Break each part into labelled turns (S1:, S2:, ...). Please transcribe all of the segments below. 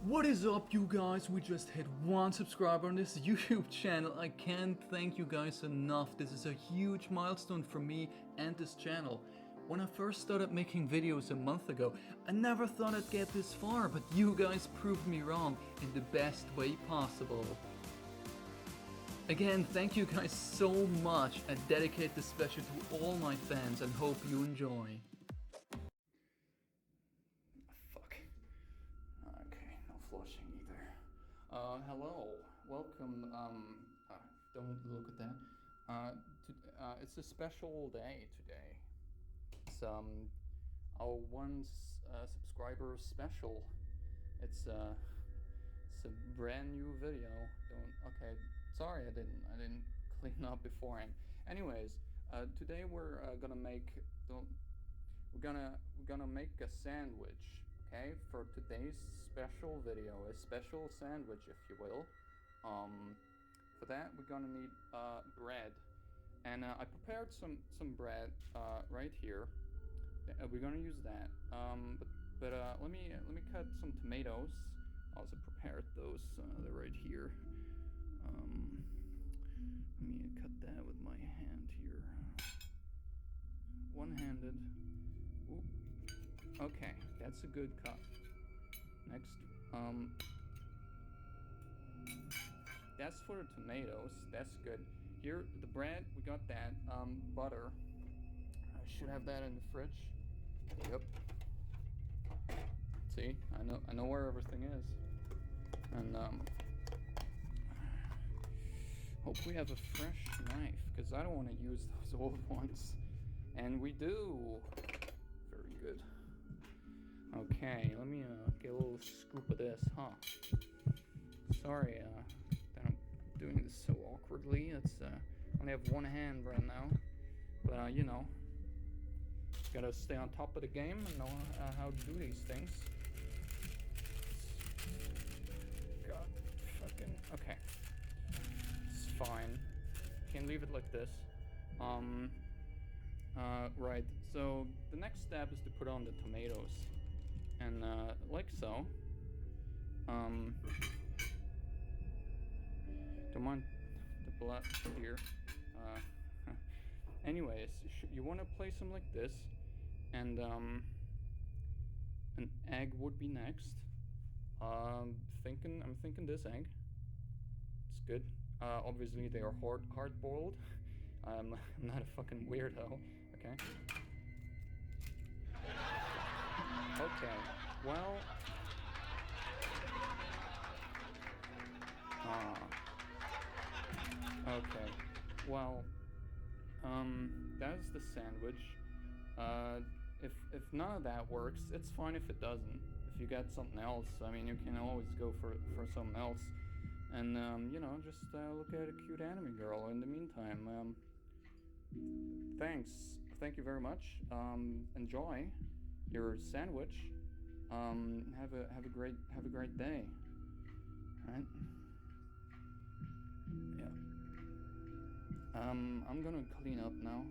S1: What is up, you guys? We just hit 1 subscriber on this YouTube channel. I can't thank you guys enough. This is a huge milestone for me and this channel. When I first started making videos a month ago, I never thought I'd get this far, but you guys proved me wrong in the best way possible. Again, thank you guys so much. I dedicate this special to all my fans and hope you enjoy. Fuck. Okay, no flushing either. Hello, welcome. Don't look at that. It's a special day today. It's our 1 subscriber special. It's a brand new video. Okay. Sorry, I didn't clean up beforehand. Anyways, today we're gonna make a sandwich. Okay, for today's special video, a special sandwich, if you will. For that we're gonna need bread, and I prepared some bread right here. We're gonna use that. But let me cut some tomatoes. I also prepared those. They're right here. Let me cut that with my hand here. One-handed. Ooh. Okay, that's a good cut. Next, that's for the tomatoes. That's good. Here, the bread, we got that. Butter. I should have that in the fridge. Yep. See, I know where everything is. And hope we have a fresh knife, because I don't want to use those old ones. And we do. Very good. Okay, let me get a little scoop of this, huh? Sorry that I'm doing this so awkwardly. It's I only have one hand right now. But you know, gotta stay on top of the game and know how to do these things. God, fucking, okay. Fine. Can leave it like this. Right. So the next step is to put on the tomatoes, and like so. Don't mind the blood here. Anyways, you want to place them like this, and an egg would be next. I'm thinking this egg. It's good. Obviously they are hard boiled. I'm not a fucking weirdo. Okay. Okay. Well. Okay. Well. That's the sandwich. If none of that works, it's fine if it doesn't. If you get something else, I mean, you can always go for something else. And, you know, just look at a cute anime girl in the meantime. Thank you very much. Enjoy your sandwich. Have a great day. All right? Yeah. I'm gonna clean up now.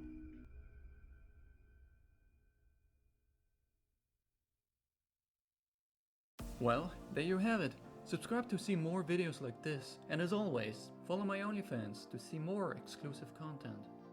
S1: Well, there you have it. Subscribe to see more videos like this, and as always, follow my OnlyFans to see more exclusive content.